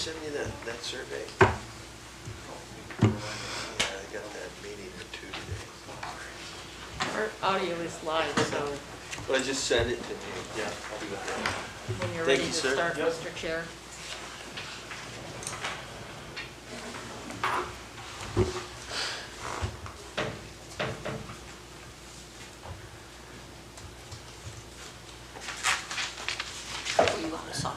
send me that survey? Yeah, I got that meeting at 2 today. Our audio is live, so Well, just send it to me. Yeah, I'll do that. when you're Thank ready you, to sir. start, Yep. Mr. Chair. What you want to sign?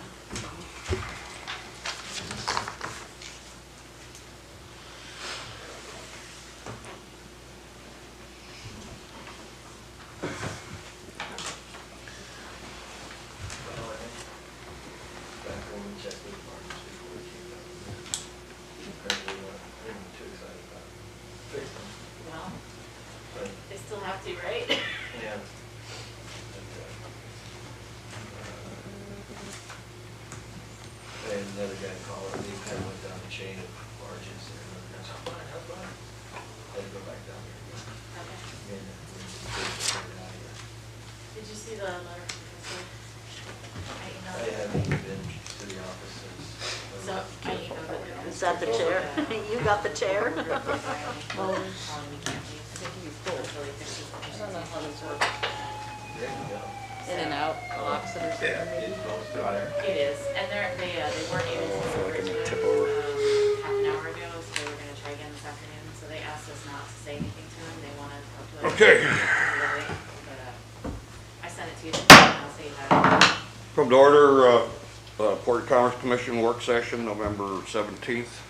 Back when we checked with Martin, before we came down there. Apparently, they weren't too excited about fixing them. Well, But, they still have to, right? yeah. I had another guy call and he kind of went down the chain of barges there. And I said, how's mine? Had to go back down there again. Okay. And we just figured it out here. Did you see the letter from Crystal? I I emailed it. haven't been to the office since. So I emailed it. Is that the chair? You got the chair? Well, we can't use. I think you pull. Until he fixes the I don't know how those work. There you go. In and out, opposite or something Yeah, maybe. it's both there. It is, and they weren't able to deliver to it, half an hour ago, so they were gonna try again this afternoon, so they asked us not to say anything to them, they wanted to talk to us. Okay. But, I sent it to you, and I'll say you have it. Come to order, Port Commerce Commission work session, November 17th.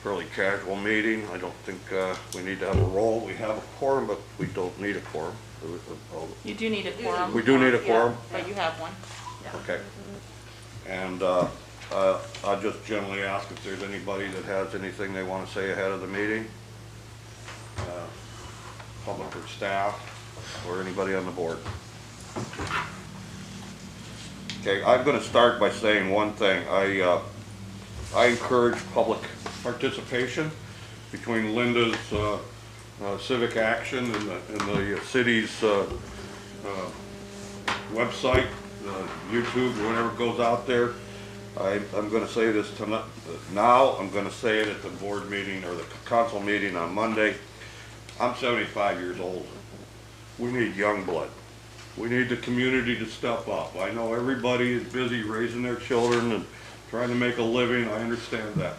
Fairly casual meeting. I don't think we need to have a roll. We have a quorum, but we don't need a quorum. You do need a quorum. We do need a quorum? But you have one. Okay. And I'll just generally ask if there's anybody that has anything they want to say ahead of the meeting. Public or staff, or anybody on the board. Okay, I'm going to start by saying one thing. I encourage public participation between Linda's civic action and the city's website, YouTube, whatever goes out there. I'm going to say this tonight. Now I'm going to say it at the board meeting or the council meeting on Monday. I'm 75 years old. We need young blood. We need the community to step up. I know everybody is busy raising their children and trying to make a living. I understand that.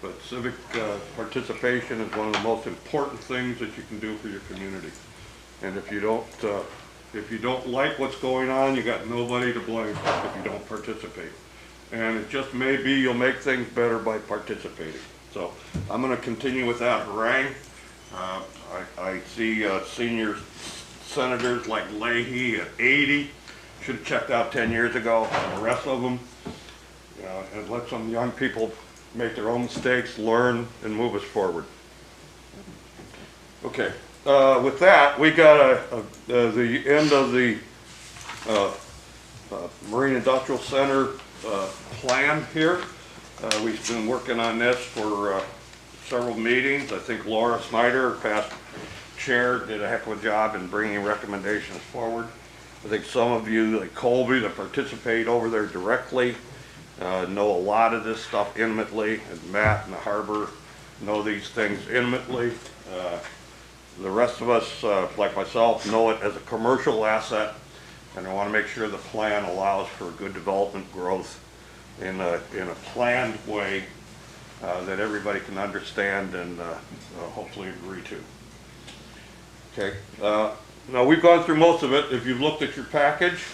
But civic participation is one of the most important things that you can do for your community. And if you don't like what's going on, you got nobody to blame if you don't participate. And it just may be you'll make things better by participating. So I'm going to continue with that harangue. I see senior senators like Leahy at 80, should have checked out 10 years ago, and the rest of them, and let some young people make their own mistakes, learn, and move us forward. Okay, with that, we got the end of the Marine Industrial Center plan here. We've been working on this for several meetings. I think Laura Snyder, past chair, did a heck of a job in bringing recommendations forward. I think some of you, like Colby, that participate over there directly, know a lot of this stuff intimately, and Matt and the harbor know these things intimately. The rest of us, like myself, know it as a commercial asset, and I want to make sure the plan allows for good development growth in a planned way that everybody can understand and hopefully agree to. Okay, now we've gone through most of it. If you've looked at your package,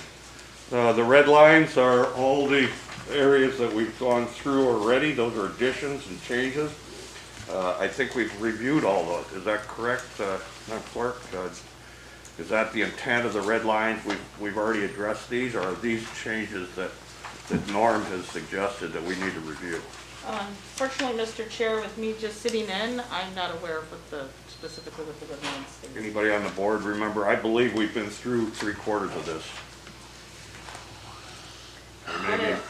the red lines are all the areas that we've gone through already. Those are additions and changes. I think we've reviewed all those. Is that correct, Madam Clerk? Is that the intent of the red lines? We've already addressed these, or are these changes that Norm has suggested that we need to review? Fortunately, Mr. Chair, with me just sitting in, I'm not aware of what specifically what the red lines say. Anybody on the board remember? I believe we've been through 3/4 of this.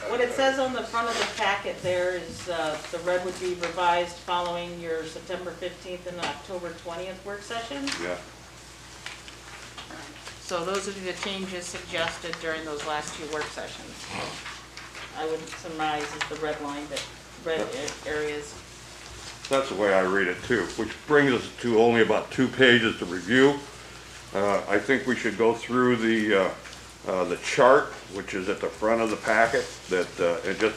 What it says on the front of the packet there is the red would be revised following your September 15th and October 20th work sessions. Yeah. So those are the changes suggested during those last two work sessions. I would surmise is the red line, that red areas. That's the way I read it too, which brings us to only about 2 pages to review. I think we should go through the chart, which is at the front of the packet, and just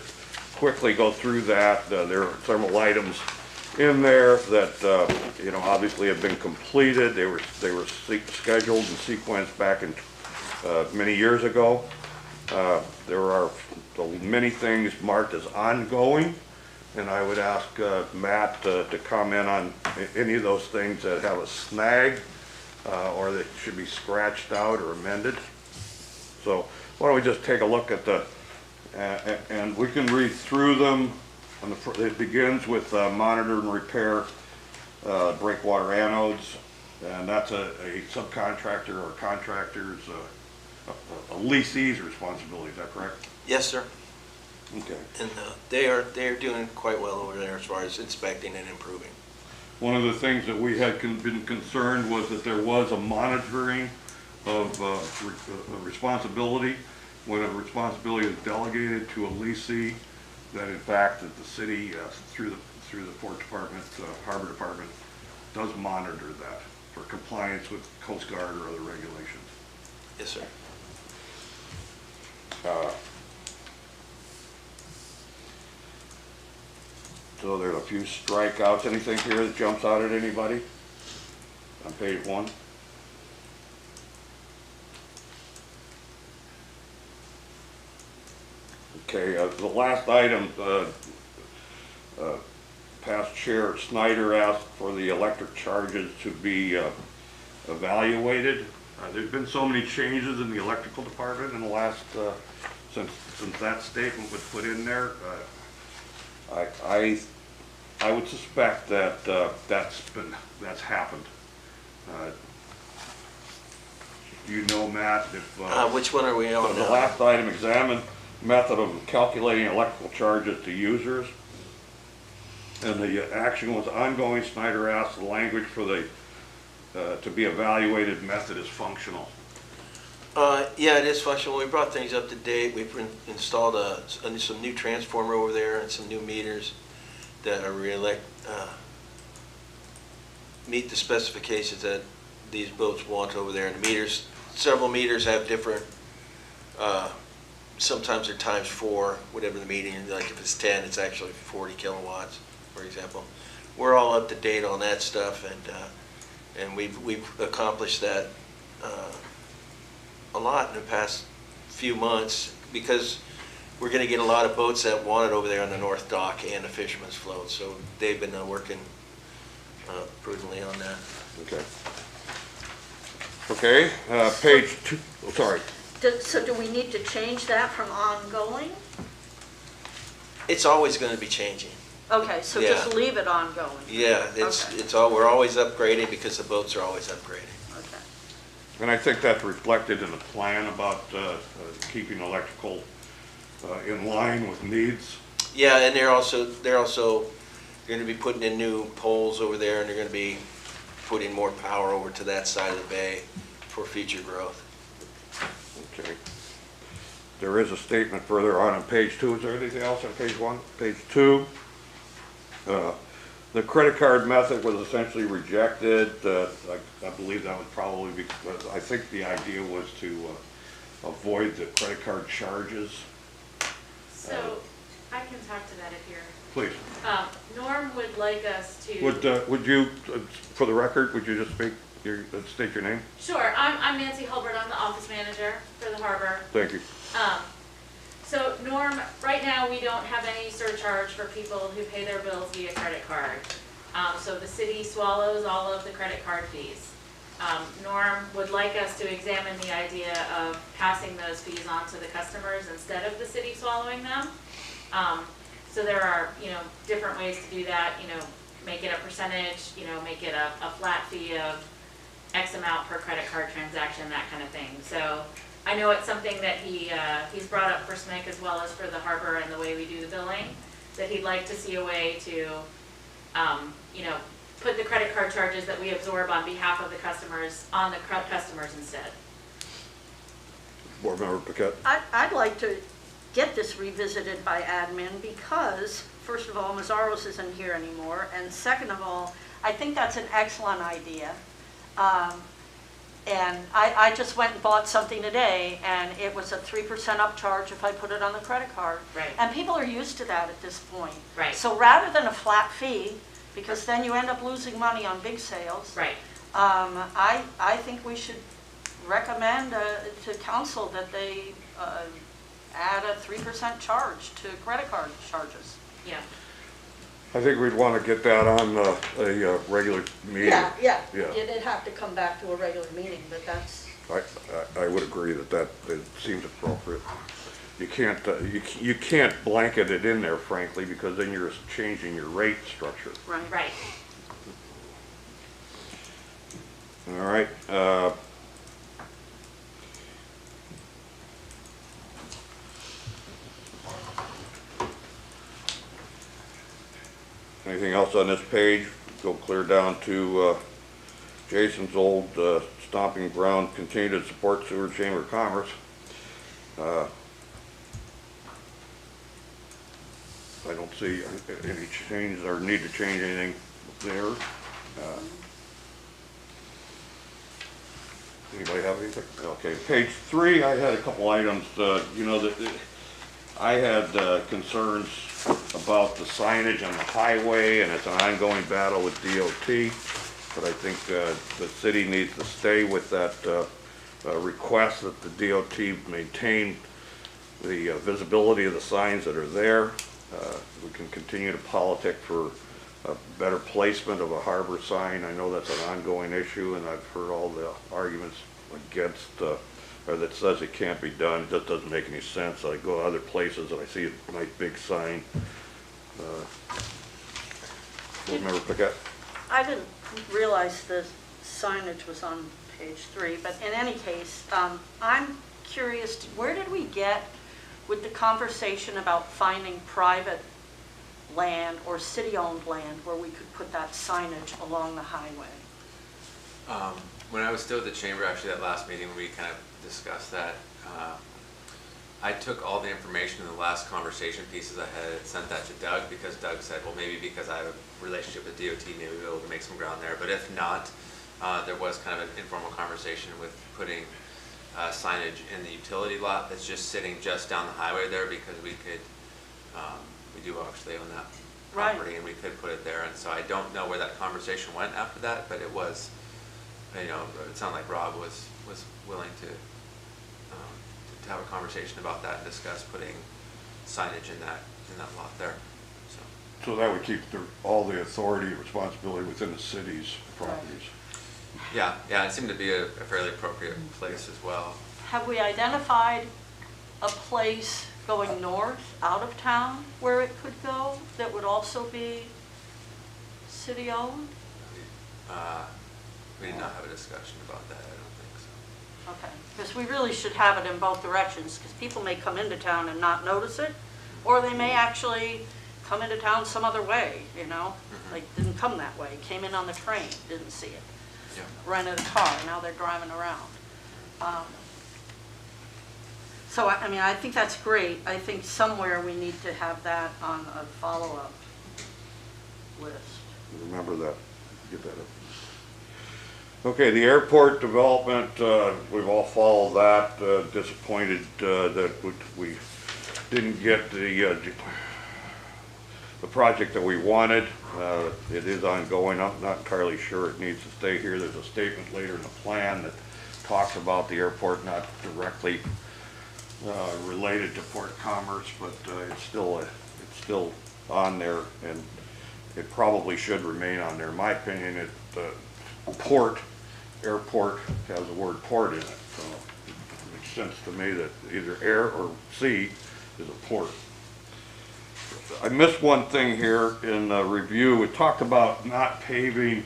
quickly go through that. There are several items in there that, you know, obviously have been completed. They were scheduled and sequenced back in many years ago. There are many things marked as ongoing, and I would ask Matt to comment on any of those things that have a snag or that should be scratched out or amended. So why don't we just take a look at and we can read through them. It begins with monitor and repair breakwater anodes, and that's a subcontractor or contractor's, a lessee's responsibility. Is that correct? Yes, sir. Okay. And they are doing quite well over there as far as inspecting and improving. One of the things that we had been concerned was that there was a monitoring of responsibility. When a responsibility is delegated to a lessee, that in fact that the city through the Port Department, Harbor Department, does monitor that for compliance with Coast Guard or other regulations. Yes, sir. So there's a few strikeouts. Anything here that jumps out at anybody on page 1? Okay, the last item, past Chair Snyder asked for the electric charges to be evaluated. There's been so many changes in the electrical department in the last, since that statement was put in there. I would suspect that that's happened. Do you know, Matt, if which one are we on the now? last item, examine method of calculating electrical charges to users, and the action was ongoing. Snyder asked the language for the to be evaluated method is functional. Yeah, it is functional. We brought things up to date. We've installed some new transformer over there and some new meters that are meet the specifications that these boats want over there. And the meters, several meters have different, sometimes they're times 4, whatever the meter, like if it's 10, it's actually 40 kilowatts, for example. We're all up to date on that stuff, and we've accomplished that a lot in the past few months, because we're going to get a lot of boats that want it over there on the North Dock and the Fisherman's Float, so they've been working prudently on that. Okay. Okay, page 2, oh, sorry. So do we need to change that from ongoing? It's always going to be changing. Okay, so Yeah. just leave it ongoing. Yeah, we're always upgrading because the boats are always upgrading. Okay. And I think that's reflected in the plan about keeping electrical in line with needs. Yeah, and they're also going to be putting in new poles over there, and they're going to be putting more power over to that side of the bay for future growth. Okay. There is a statement further on page 2. Is there anything else on page 1? Page 2. The credit card method was essentially rejected. I believe that would probably be, I think the idea was to avoid the credit card charges. So I can talk to that if you're, Please. Norm would like us to. Would you, for the record, would you just state your name? Sure, I'm Nancy Hulbert, I'm the office manager for the harbor. Thank you. So Norm, right now we don't have any surcharge for people who pay their bills via credit card. So the city swallows all of the credit card fees. Norm would like us to examine the idea of passing those fees on to the customers instead of the city swallowing them. So there are, different ways to do that, make it a percentage, make it a flat fee of X amount per credit card transaction, that kind of thing. So I know it's something that he's brought up for SMIC as well as for the harbor and the way we do the billing, that he'd like to see a way to, put the credit card charges that we absorb on behalf of the customers on the customers instead. Board Member Paquette. I'd like to get this revisited by admin because, first of all, Mazzaros isn't here anymore, and second of all, I think that's an excellent idea. And I just went and bought something today, and it was a 3% upcharge if I put it on the credit card. Right. And people are used to that at this point. Right. So rather than a flat fee, because then you end up losing money on big sales. Right. I think we should recommend to council that they add a 3% charge to credit card charges. Yeah. I think we'd want to get that on a regular meeting. Yeah. Yeah. It'd have to come back to a regular meeting, but that's, I would agree that it seems appropriate. You can't, you can't blanket it in there, frankly, because then you're changing your rate structure. right. Right. All right. Anything else on this page? Go clear down to Jason's old stomping ground, continue to support Seward Chamber of Commerce. I don't see any change or need to change anything there. Anybody have anything? Okay, page 3, I had a couple items, you know, that I had concerns about the signage on the highway, and it's an ongoing battle with DOT, but I think the city needs to stay with that request that the DOT maintain the visibility of the signs that are there. We can continue to politic for a better placement of a harbor sign. I know that's an ongoing issue, and I've heard all the arguments against, or that says it can't be done. It just doesn't make any sense. I go to other places and I see a nice big sign. Remember pick up? I didn't realize the signage was on page 3, but in any case, I'm curious, where did we get with the conversation about finding private land or city-owned land where we could put that signage along the highway? When I was still at the chamber, actually that last meeting, we kind of discussed that. I took all the information in the last conversation pieces I had sent that to Doug, because Doug said, well, maybe because I have a relationship with DOT, maybe we'll be able to make some ground there. But if not, there was kind of an informal conversation with putting signage in the utility lot that's just sitting just down the highway there, because we could, we do actually own that property, and we could put it there. And so I don't know where that conversation went after that, but it was, you know, it sounded like Rob was willing to have a conversation about that and discuss putting signage in that lot there. So that would keep all the authority and responsibility within the city's properties. Yeah, it seemed to be a fairly appropriate place as well. Have we identified a place going north, out of town, where it could go that would also be city-owned? We did not have a discussion about that, I don't think so. Okay, because we really should have it in both directions, because people may come into town and not notice it, or they may actually come into town some other way, you know? Like, didn't come that way, came in on the train, didn't see it. Yeah. Rented a car, now they're driving around. So, I mean, I think that's great. I think somewhere we need to have that on a follow-up list. Remember that, get that up. Okay, the airport development, we've all followed that, disappointed that we didn't get the project that we wanted. It is ongoing. I'm not entirely sure it needs to stay here. There's a statement later in the plan that talks about the airport not directly related to Port Commerce, but it's still on there, and it probably should remain on there. In my opinion, airport has the word port in it, so it makes sense to me that either air or sea is a port. I missed one thing here in the review. It talked about not paving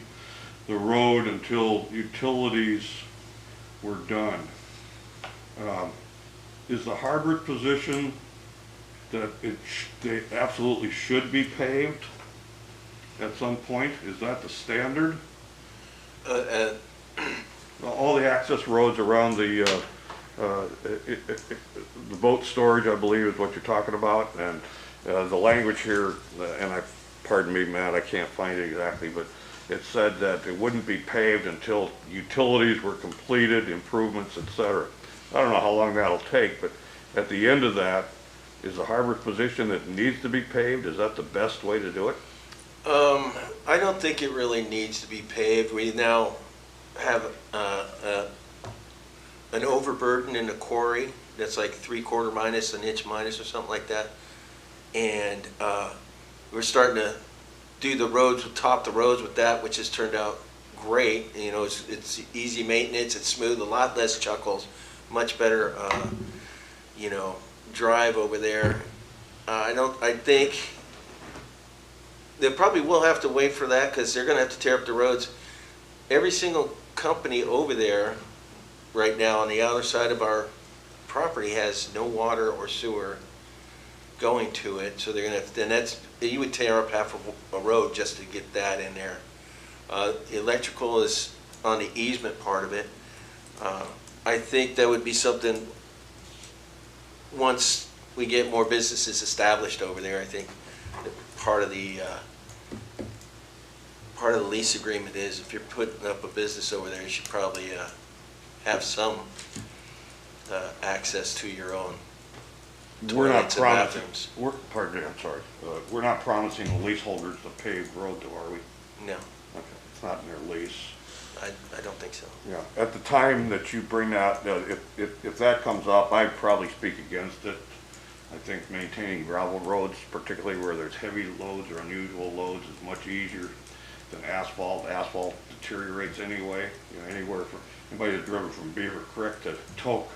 the road until utilities were done. Is the Harvard position that they absolutely should be paved at some point? Is that the standard? All the access roads around the The boat storage, I believe, is what you're talking about, and the language here, pardon me, Matt, I can't find it exactly, but it said that it wouldn't be paved until utilities were completed, improvements, etc. I don't know how long that'll take, but at the end of that, is the harbor's position that it needs to be paved? Is that the best way to do it? I don't think it really needs to be paved. We now have an overburden in the quarry that's like 3/4 minus, an inch minus or something like that. And we're starting to do the roads, top the roads with that, which has turned out great. You know, it's easy maintenance, it's smooth, a lot less chuckles, much better, you know, drive over there. I think they probably will have to wait for that because they're going to have to tear up the roads. Every single company over there right now on the other side of our property has no water or sewer going to it, so they're going to, then that's, you would tear up half of a road just to get that in there. Electrical is on the easement part of it. I think that would be something, once we get more businesses established over there, I think that part of the lease agreement is if you're putting up a business over there, you should probably have some access to your own We're not toilets and promising, bathrooms. pardon me, I'm sorry. We're not promising the leaseholders the paved road, though, are we? No, Okay, it's not in their lease. I don't think so. Yeah, at the time that you bring that, if that comes up, I'd probably speak against it. I think maintaining gravel roads, particularly where there's heavy loads or unusual loads, is much easier than asphalt. Asphalt deteriorates anyway, you know, anywhere from, anybody that's driven from Beaver Creek to Toke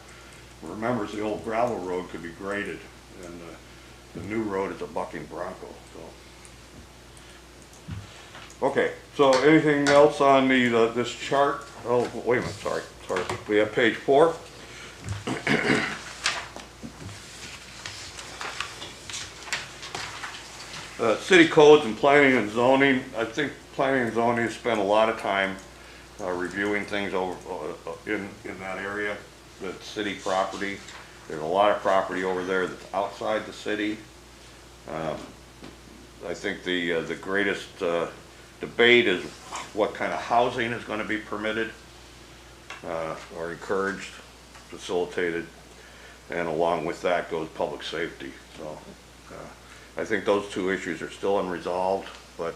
remembers the old gravel road could be graded, and the new road is a bucking bronco, so. Okay, so anything else on this chart? Oh, wait a minute, sorry. We have page 4. City codes and planning and zoning. I think planning and zoning has spent a lot of time reviewing things over in that area. That's city property. There's a lot of property over there that's outside the city. I think the greatest debate is what kind of housing is going to be permitted or encouraged, facilitated, and along with that goes public safety. So I think those two issues are still unresolved, but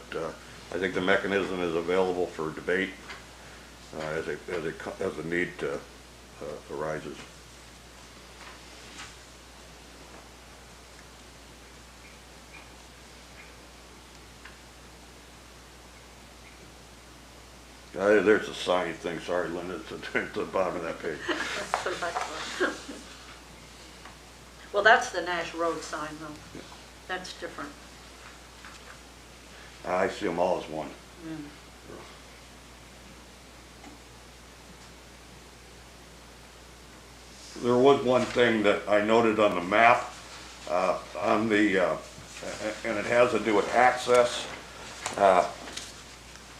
I think the mechanism is available for debate as the need arises. There's a sign thing, sorry Linda, it's at the bottom of that page. Well, that's the Nash Road sign though. Yeah. That's different. I see them all as one. Mm. There was one thing that I noted on the map, and it has to do with access.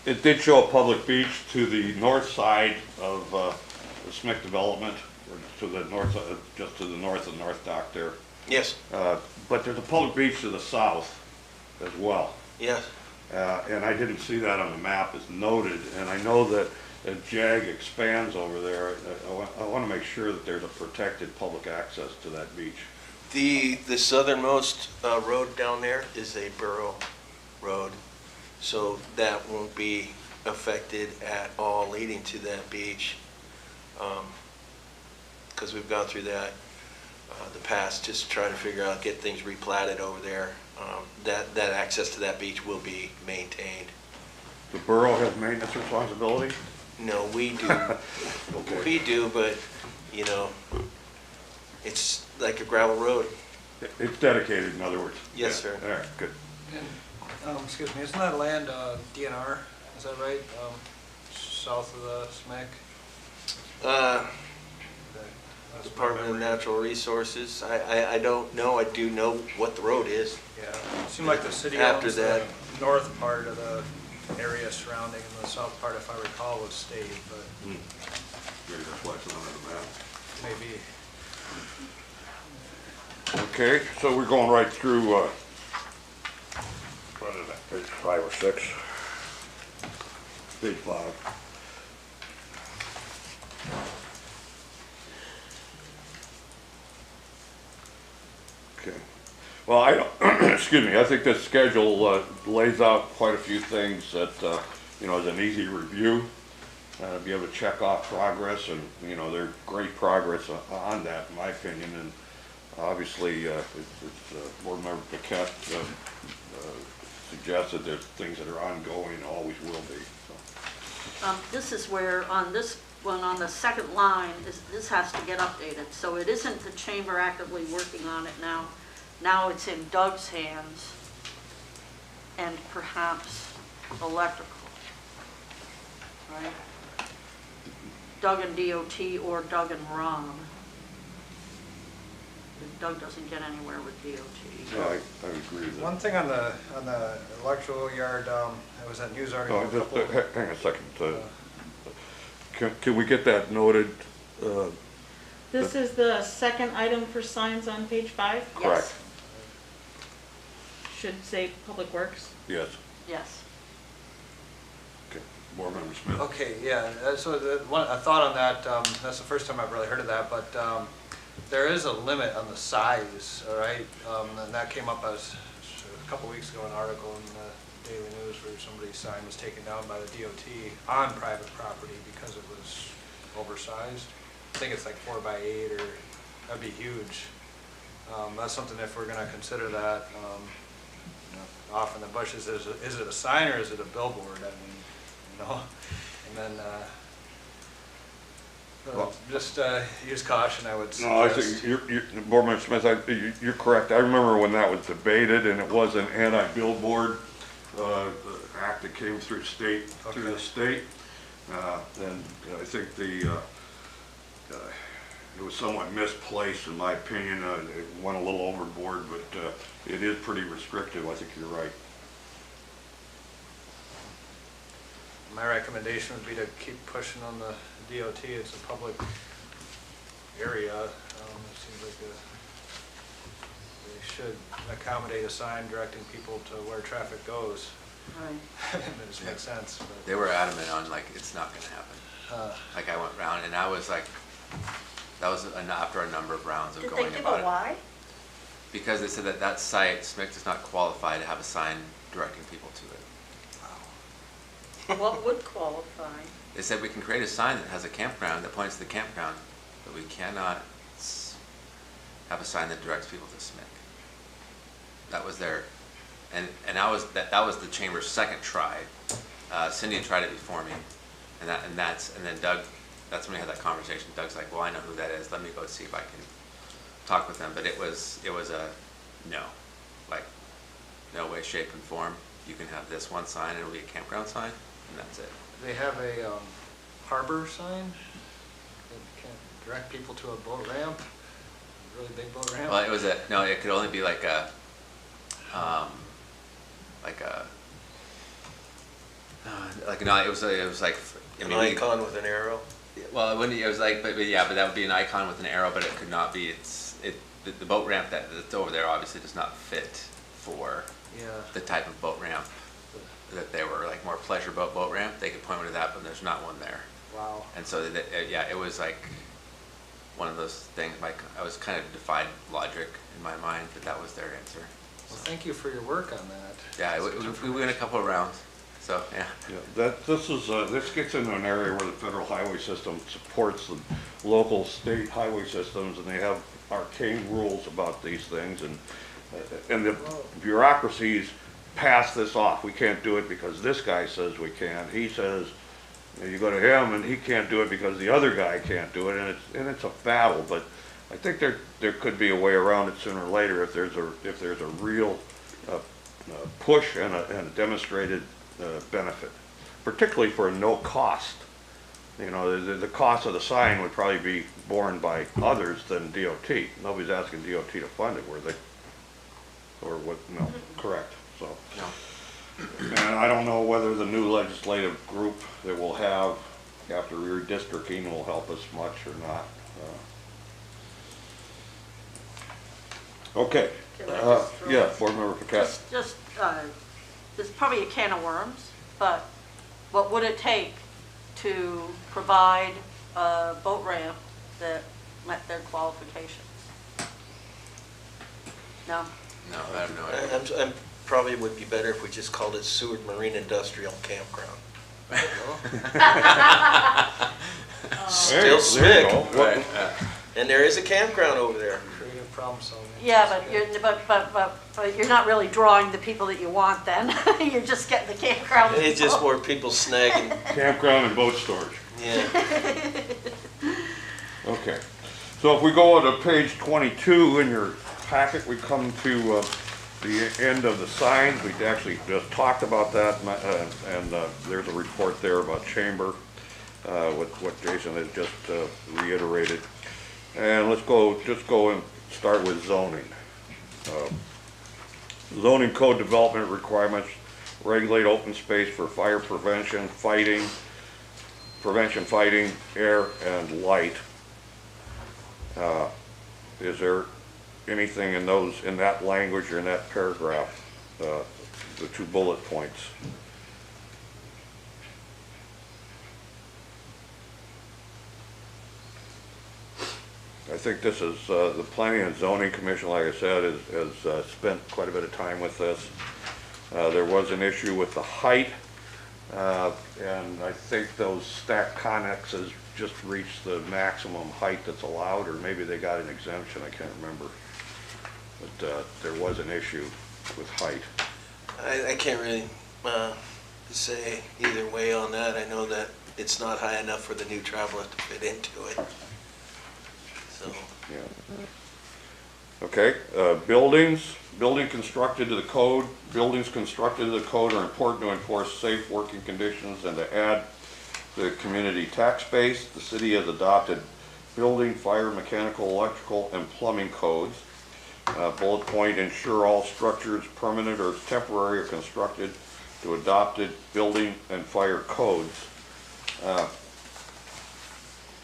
It did show a public beach to the north side of the SMIC development, or to the north, just to the north of North Dock there. Yes, But there's a public beach to the south as well. yes. And I didn't see that on the map as noted, and I know that as JAG expands over there, I want to make sure that there's a protected public access to that beach. The southernmost road down there is a borough road, so that won't be affected at all leading to that beach. Because we've gone through that the past, just trying to figure out, get things replatted over there. That access to that beach will be maintained. The borough has maintenance responsibility? No, we do. Okay. We do, but, you know, it's like a gravel road. It's dedicated, in other words? Yes, Yeah. sir. All right, good. And, excuse me, isn't that land DNR, is that right? South of the SMAC? Department of Natural Resources. I don't know. I do know what the road is. Yeah, it seemed like the city After owns that. the north part of the area surrounding, and the south part, if I recall, was state, but Maybe that's why it's not on the map. maybe. Okay, so we're going right through, what is that, page 5 or 6? Page 5. Okay. Well, I don't, excuse me, I think this schedule lays out quite a few things that, you know, is an easy review. Be able to check off progress, and, you know, there's great progress on that, in my opinion. And obviously, Board Member Paquette suggested there's things that are ongoing and always will be. So. This is where, on this one, on the second line, this has to get updated. So it isn't the chamber actively working on it now. Now it's in Doug's hands and perhaps electrical, right? Doug and DOT or Doug and Ron. Doug doesn't get anywhere with DOT. Yeah, I agree with that. One thing on the electrical yard, it was that news article. Oh, a couple- just, hang on a second. Can we get that noted? This is the second item for signs on page 5. Correct. Should say Public Works. Yes. Yes. Okay. Board Member Smith. Okay, yeah, so a thought on that, that's the first time I've really heard of that, but there is a limit on the size, all right? And that came up as a couple weeks ago, an article in the Daily News where somebody's sign was taken down by the DOT on private property because it was oversized. I think it's like 4 by 8, or that'd be huge. That's something, if we're gonna consider that, you know, off in the bushes, is it a sign or is it a billboard? I mean, you know, and then, Well- just use caution, I would No, I suggest. think Board Member Smith, you're correct. I remember when that was debated, and it was an anti-billboard act that came through the state. And I think it was somewhat misplaced, in my opinion. It went a little overboard, but it is pretty restrictive. I think you're right. My recommendation would be to keep pushing on the DOT. It's a public area. It seems like they should accommodate a sign directing people to where traffic goes. Right. It just makes sense. But, They were adamant on like, it's not gonna happen. Like I went round and I was like, that was after a number of rounds of Did they going give about a it. why? Because they said that that site, SMIC does not qualify to have a sign directing people to it. What would qualify? They said we can create a sign that has a campground, that points to the campground, but we cannot have a sign that directs people to SMIC. That was their, and that was the chamber's second try. Cindy had tried it before me, and then Doug, that's when we had that conversation. Doug's like, well, I know who that is. Let me go see if I can talk with them. But it was a no, like no way, shape, and form. You can have this one sign, and it'll be a campground sign, and that's it. they have a harbor sign that can direct people to a boat ramp, a really big boat ramp. Well, it could only be like a, no, it was like, I An mean, icon with an arrow. well, it wouldn't, it was like, but yeah, but that would be an icon with an arrow, but it could not be, the boat ramp that's over there obviously does not fit for Yeah. the type of boat ramp that they were, like more pleasure boat ramp. They could point me to that, but there's not one there. Wow. And so, yeah, it was like one of those things, I was kind of defied logic in my mind, but that was their answer. Well, thank you for your work on that. Yeah, That's good we went a couple of rounds, so, yeah. Yeah, this gets into an area where the federal highway system supports the local state highway systems, and they have arcane rules about these things, and the bureaucracies pass this off. We can't do it because this guy says we can. He says, you go to him and he can't do it because the other guy can't do it, and it's a battle. But I think there could be a way around it sooner or later if there's a real push and a demonstrated benefit, particularly for no cost. You know, the cost of the sign would probably be borne by others than DOT. Nobody's asking DOT to fund it, were they? Or what? No, correct. So, No. and I don't know whether the new legislative group that we'll have after redistricting will help us much or not. Okay, Can I just throw- yeah, Board Member Paquette. It's probably a can of worms, but what would it take to provide a boat ramp that met their qualifications? No? No, I have no idea. I'm probably would be better if we just called it Seward Marine Industrial Campground. Still There you SMIC, go. Right, and there is a campground over there. Creative problem solving. Yeah, but you're not really drawing the people that you want then. You're just getting the campground. It's just people. more people snagging, Campground and boat storage. yeah. Okay, so if we go to page 22 in your packet, we come to the end of the signs. We actually just talked about that, and there's a report there about Chamber, with what Jason has just reiterated. And let's just go and start with zoning. Zoning code development requirements regulate open space for fire prevention, fighting, air, and light. Is there anything in that language or in that paragraph, the 2 bullet points? I think this is, the Planning and Zoning Commission, like I said, has spent quite a bit of time with this. There was an issue with the height, and I think those stacked connexes just reached the maximum height that's allowed, or maybe they got an exemption, I can't remember. But there was an issue with height. I can't really say either way on that. I know that it's not high enough for the new traveler to fit into it. So, Yeah. Okay, buildings constructed to the code. Buildings constructed to the code are important to enforce safe working conditions and to add the community tax base. The city has adopted building, fire, mechanical, electrical, and plumbing codes. Bullet point, ensure all structures permanent or temporary are constructed to adopted building and fire codes.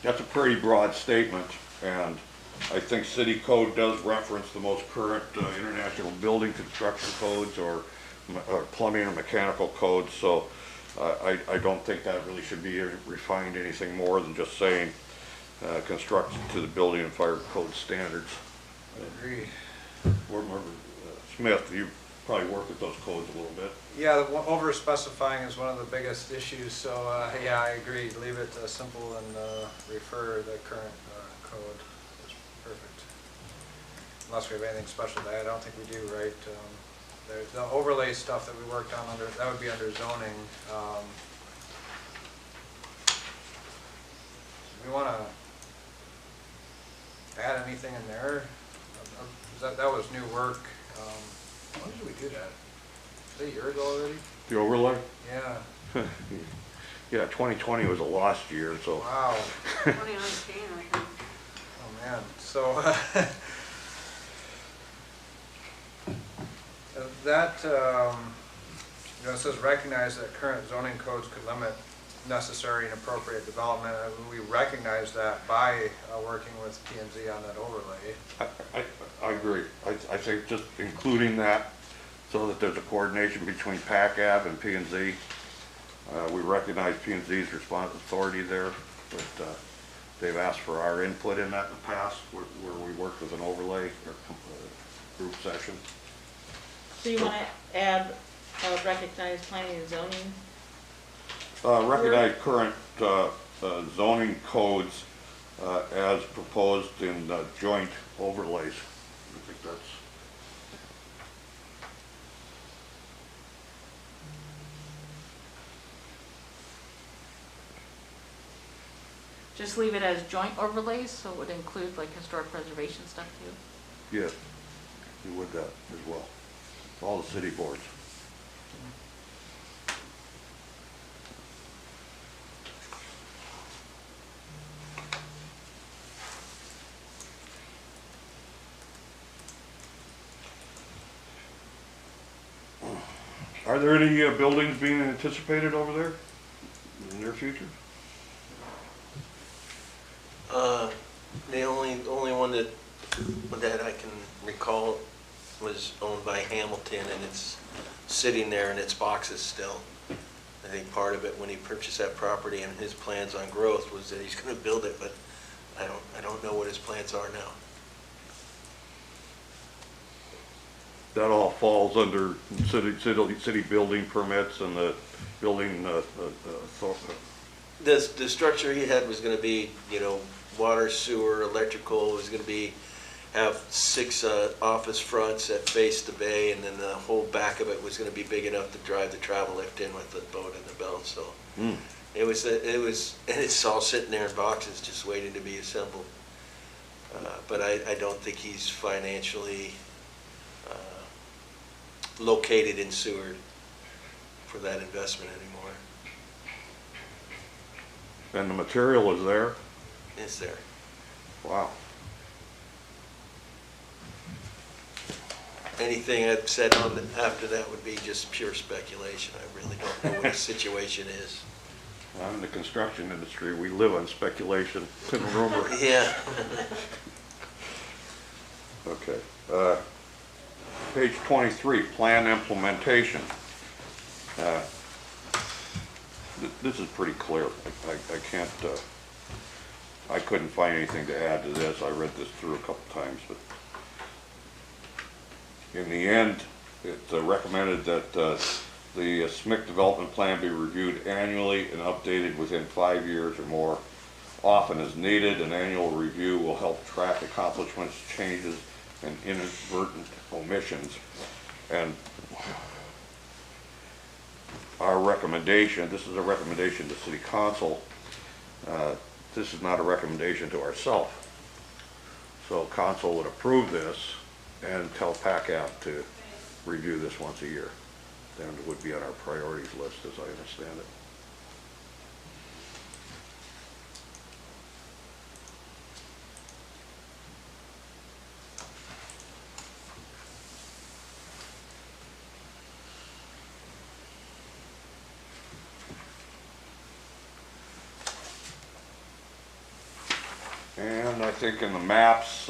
That's a pretty broad statement, and I think city code does reference the most current international building construction codes or plumbing or mechanical codes, so I don't think that really should be refined anything more than just saying construction to the building and fire code standards. I agree. Board Member Smith, you probably work with those codes a little bit. Yeah, the over specifying is one of the biggest issues, so yeah, I agree. Leave it simple and refer the current code. It's perfect. Unless we have anything special to add, I don't think we do, right? There's the overlay stuff that we worked on that would be under zoning. We want to add anything in there? That was new work. When did we do that? Was it a year ago already? The overlay? Yeah. Yeah, 2020 was a lost year, so. Wow. 2019, I think. Oh, man. So, that, it says recognize that current zoning codes could limit necessary and appropriate development. We recognize that by working with P&Z on that overlay. I agree. I think just including that so that there's a coordination between PACAV and P&Z. We recognize P&Z's authority there, but they've asked for our input in that in the past where we worked with an overlay or group session. So you want to add recognize planning and zoning? Recognize current zoning codes as proposed in joint overlays. I think that's. Just leave it as joint overlays, so it would include like historic preservation stuff too? Yes, we would that as well. All the city boards. Are there any buildings being anticipated over there in the near future? the only one that that I can recall was owned by Hamilton, and it's sitting there in its boxes still. I think part of it, when he purchased that property and his plans on growth, was that he's gonna build it, but I don't know what his plans are now. That all falls under city building permits and the building, The structure he had was gonna be, you know, water, sewer, electrical, it was gonna be, have 6 office fronts that face the bay, and then the whole back of it was gonna be big enough to drive the travel lift in with the boat and the belt, so. It was, and it's all sitting there in boxes, just waiting to be assembled. But I don't think he's financially located in Seward for that investment anymore. and the material is there? Is there? Wow. Anything I've said on after that would be just pure speculation. I really don't know what the situation is. I'm in the construction industry, we live on speculation and rumor. Yeah. Okay. Page 23, plan implementation. This is pretty clear. I can't, I couldn't find anything to add to this. I read this through a couple times, but in the end, it's recommended that the SMIC development plan be reviewed annually and updated within 5 years or more, often as needed. An annual review will help track accomplishments, changes, and inadvertent omissions. And our recommendation, this is a recommendation to City Council, this is not a recommendation to ourselves. So Council would approve this and tell PACAP to review this once a year. Then it would be on our priorities list, as I understand it. And I think in the maps,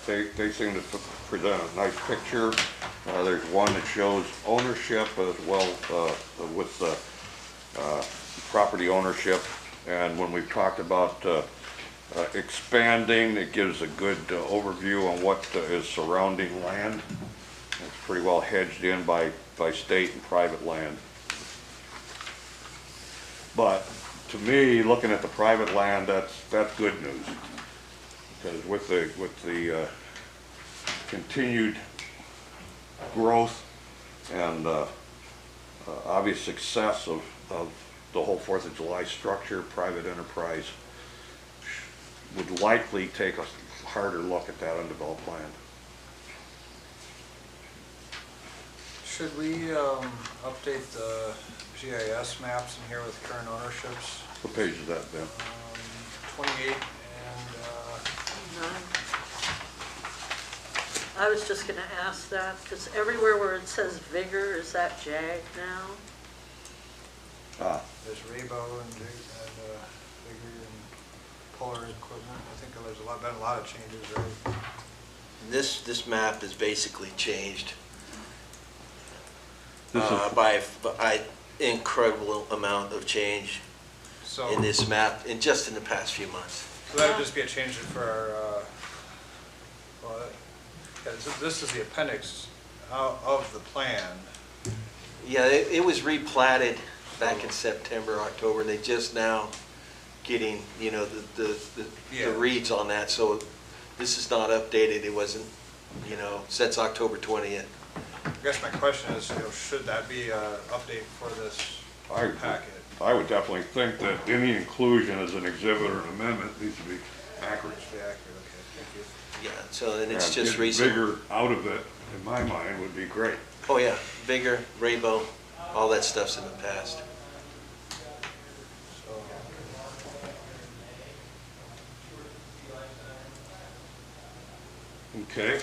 they seem to present a nice picture. There's one that shows ownership as well with property ownership. And when we've talked about expanding, it gives a good overview on what is surrounding land. It's pretty well hedged in by state and private land. But to me, looking at the private land, that's good news. Because with the continued growth and obvious success of the whole 4th of July structure, private enterprise would likely take a harder look at that undeveloped land. Should we update the GIS maps in here with current ownerships? What page is that, Ben? 28 and I was just gonna ask that, because everywhere where it says Vigor, is that JAG now? there's Raybo and Vigor and Polar Equipment. I think there's been a lot of changes, right? This map is basically changed This is- by incredible amount of change So, in this map just in the past few months. so that would just be a change for our, well, yeah, this is the appendix of the plan. Yeah, it was replatted back in September, October, and they just now getting, you know, the Yeah. reads on that, so this is not updated, it wasn't, you know, since October 20th. I guess my question is, should that be an update for this packet? I would definitely think that any inclusion as an exhibit or an amendment needs to be accurate. Should be accurate, okay, thank you. Yeah, so, and it's And just getting recent. Vigor out of it, in my mind, would be great. Oh, yeah, Vigor, Raybo, all that stuff's in the past. So, Okay.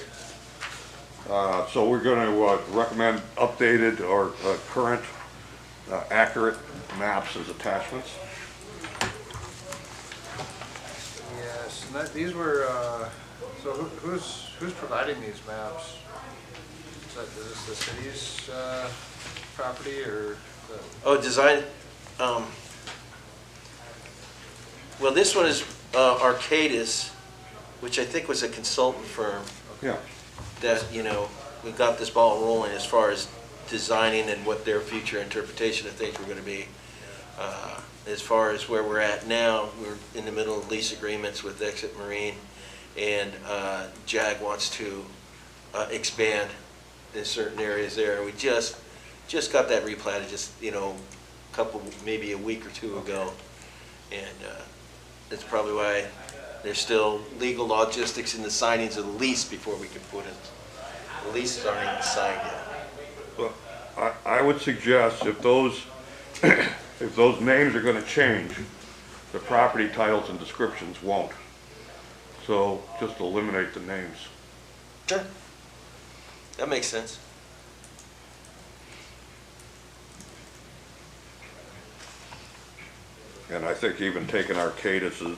So we're going to recommend updated or current accurate maps as attachments. yes, And these were, so who's providing these maps? Is this the city's property or? Oh, design, well, this one is Arcadis, which I think was a consultant firm Yeah. that, we got this ball rolling as far as designing and what their future interpretation of things were gonna be. As far as where we're at now, we're in the middle of lease agreements with Exit Marine, and JAG wants to expand in certain areas there. We just got that replatted just, maybe a week or two ago. And that's probably why there's still legal logistics in the signings of the lease before we can put it. The leases aren't even signed yet. Well, I would suggest if those, if those names are gonna change, the property titles and descriptions won't. So just eliminate the names. Sure. That makes sense. And I think even taking Arcadis is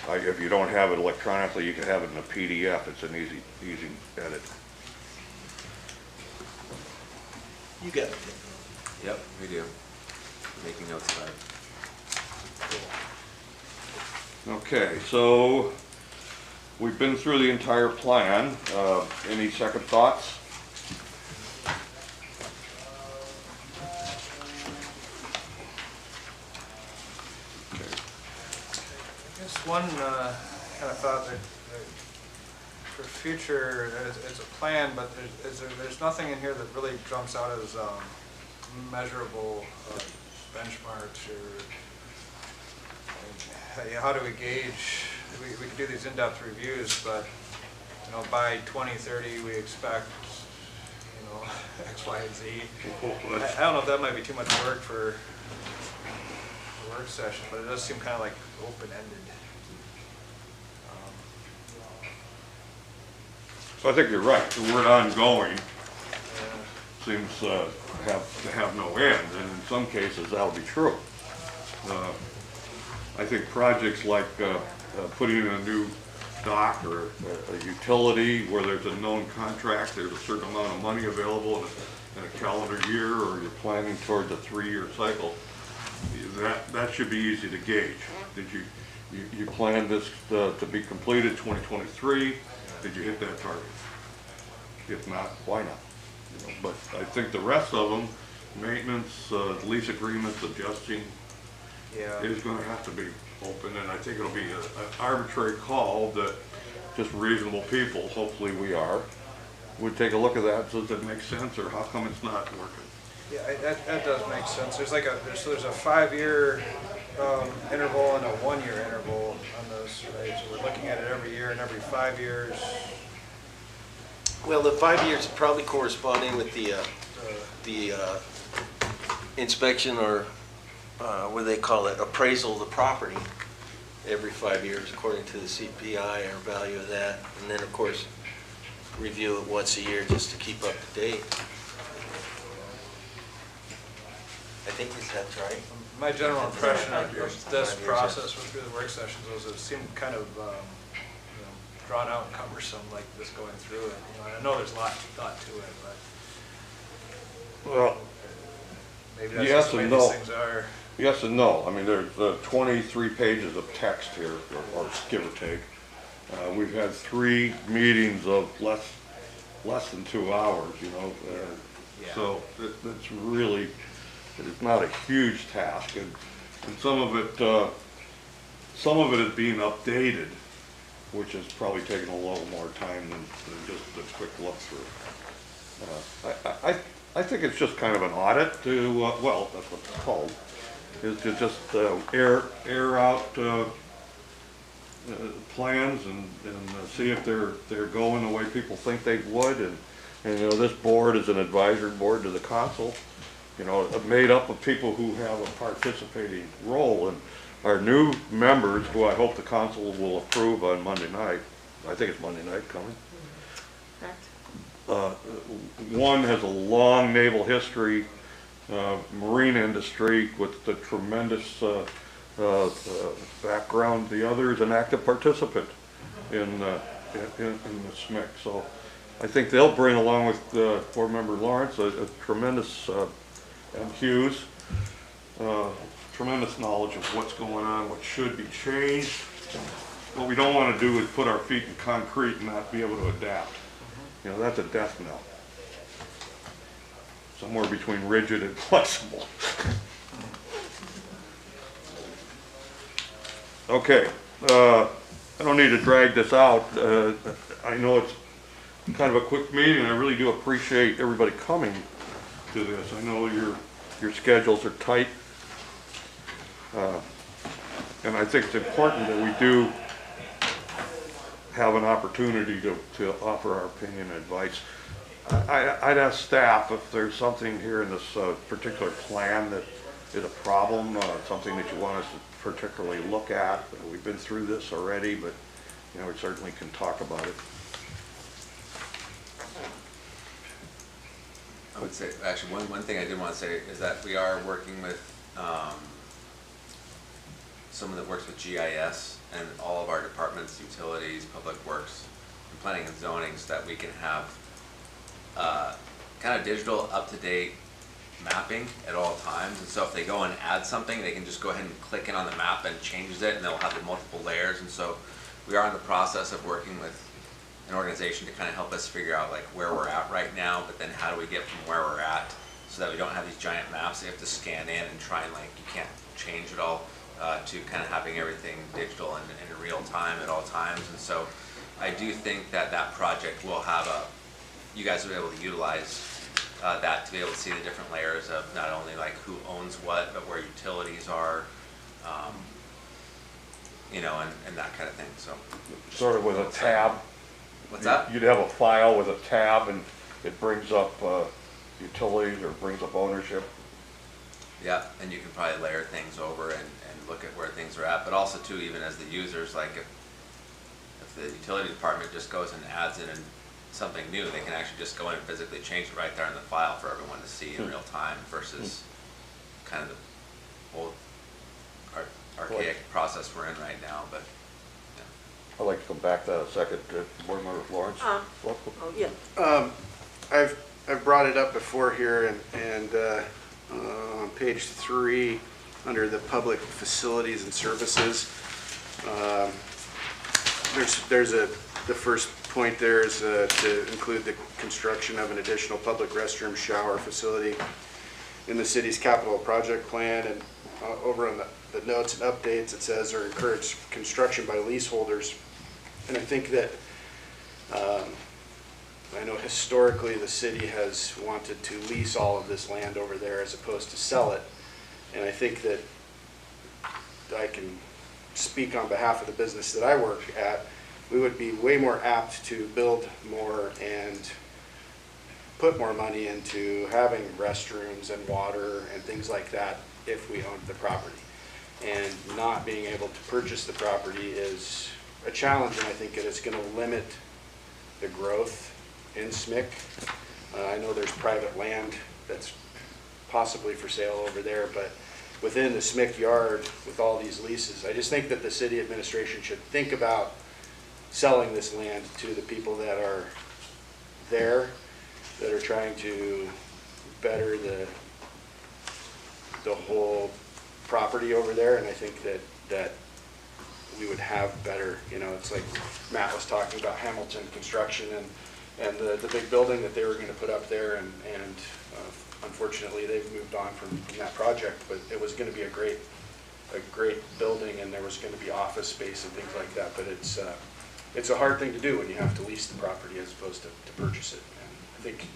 if you don't have it electronically, you can have it in a PDF. It's an easy edit. You got it. Yep, we do. Making notes about it. Okay, so we've been through the entire plan. Any second thoughts? I guess one kind of thought that for future, it's a plan, but there's nothing in here that really jumps out as measurable benchmarks or how do we gauge? We can do these in-depth reviews, but by 2030 we expect X, Y, and Z. I don't know if that might be too much work for a work session, but it does seem kind of like open-ended. So I think you're right. The word ongoing seems to have no end, and in some cases that'll be true. I think projects like putting in a new dock or a utility where there's a known contract, there's a certain amount of money available in a calendar year, or you're planning towards a 3-year cycle, that should be easy to gauge. Did you plan this to be completed 2023? Did you hit that target? If not, why not? But I think the rest of them, maintenance, lease agreements, adjusting, is going to have to be open, and I think it'll be an arbitrary call that just reasonable people, hopefully we are, would take a look at that. Does it make sense, or how come it's not working? Yeah, that does make sense. There's like there's a 5-year interval and a 1-year interval on those, right? So we're looking at it every year, and every 5 years. Well, the 5 years probably corresponding with the inspection or what do they call it, appraisal of the property every 5 years according to the CPI or value of that. And then, of course, review it once a year just to keep up to date. I think that's right. My general impression of this process through the work sessions was it seemed kind of drawn out and cumbersome, like this going through it. I know there's a lot thought to it, but Well, maybe that's yes just the way and these no. things are. Yes and no. I mean, there's 23 pages of text here, or give or take. We've had 3 meetings of less than 2 hours, so it's really, it's not a huge task, and some of it is being updated, which is probably taking a little more time than just a quick look through. I think it's just kind of an audit to, well, that's what it's called, is to just air out plans and see if they're going the way people think they would. And this board is an advisory board to the council, made up of people who have a participating role. And our new members, who I hope the council will approve on Monday night, I think it's Monday night coming. Correct. One has a long naval history, marine industry with the tremendous background, the other is an active participant in the SMIC. So I think they'll bring, along with Board Member Lawrence, a tremendous, and Hughes, tremendous knowledge of what's going on, what should be changed. What we don't want to do is put our feet in concrete and not be able to adapt. You know, that's a death knell. Somewhere between rigid and flexible. Okay, I don't need to drag this out. I know it's kind of a quick meeting. I really do appreciate everybody coming to this. I know your schedules are tight. And I think it's important that we do have an opportunity to offer our opinion and advice. I'd ask staff if there's something here in this particular plan that is a problem, something that you want us to particularly look at. We've been through this already, but you know, we certainly can talk about it. I would say, actually, one thing I did want to say is that we are working with someone that works with GIS and all of our departments, utilities, public works, and planning and zoning, so that we can have kind of digital, up-to-date mapping at all times. And so if they go and add something, they can just go ahead and click in on the map and changes it, and they'll have the multiple layers. And so we are in the process of working with an organization to kind of help us figure out like where we're at right now, but then how do we get from where we're at so that we don't have these giant maps that you have to scan in and try and, like, you can't change it all, to kind of having everything digital and in real time at all times. And so I do think that that project will have you guys will be able to utilize that to be able to see the different layers of not only like who owns what, but where utilities are, you know, and that kind of thing. So Sort of with a tab. What's that? You'd have a file with a tab and it brings up utilities or brings up ownership. Yeah, and you can probably layer things over and look at where things are at, but also too, even as the users, like if the utility department just goes and adds in something new, they can actually just go in and physically change it right there in the file for everyone to see in real time versus kind of the old archaic process we're in right now. But yeah. I'd like to come back to that a second. Board Member Lawrence? Oh, yeah. I've brought it up before here, and on page 3, under the public facilities and services, the first point there is to include the construction of an additional public restroom shower facility in the city's capital project plan. And over on the notes and updates, it says, or encourage construction by leaseholders. And I think that I know historically the city has wanted to lease all of this land over there as opposed to sell it. And I think that I can speak on behalf of the business that I work at. We would be way more apt to build more and put more money into having restrooms and water and things like that if we owned the property. And not being able to purchase the property is a challenge, and I think that it's going to limit the growth in SMIC. I know there's private land that's possibly for sale over there, but within the SMIC yard with all these leases, I just think that the city administration should think about selling this land to the people that are there, that are trying to better the whole property over there. And I think that we would have better, you know, it's like Matt was talking about Hamilton construction and the big building that they were going to put up there, and unfortunately they've moved on from that project, but it was going to be a great building, and there was going to be office space and things like that. But it's a hard thing to do when you have to lease the property as opposed to purchase it. And I think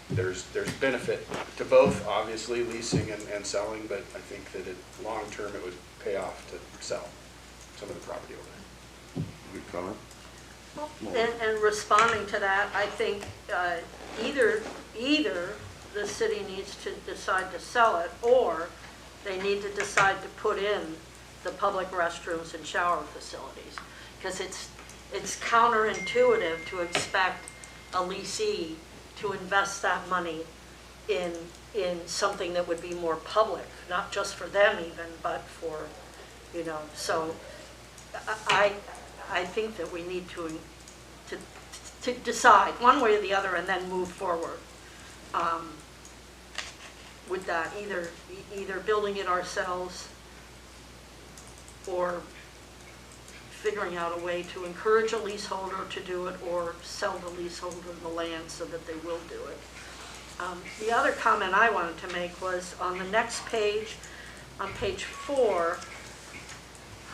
there's benefit to both, obviously, leasing and selling, but I think that long term it would pay off to sell some of the property over there. Good comment. And responding to that, I think either the city needs to decide to sell it, or they need to decide to put in the public restrooms and shower facilities. Because it's counterintuitive to expect a leasee to invest that money in something that would be more public, not just for them even, but for you know, so I think that we need to decide one way or the other and then move forward with that, either building it ourselves or figuring out a way to encourage a leaseholder to do it or sell the leaseholder the land so that they will do it. The other comment I wanted to make was on the next page, on page 4,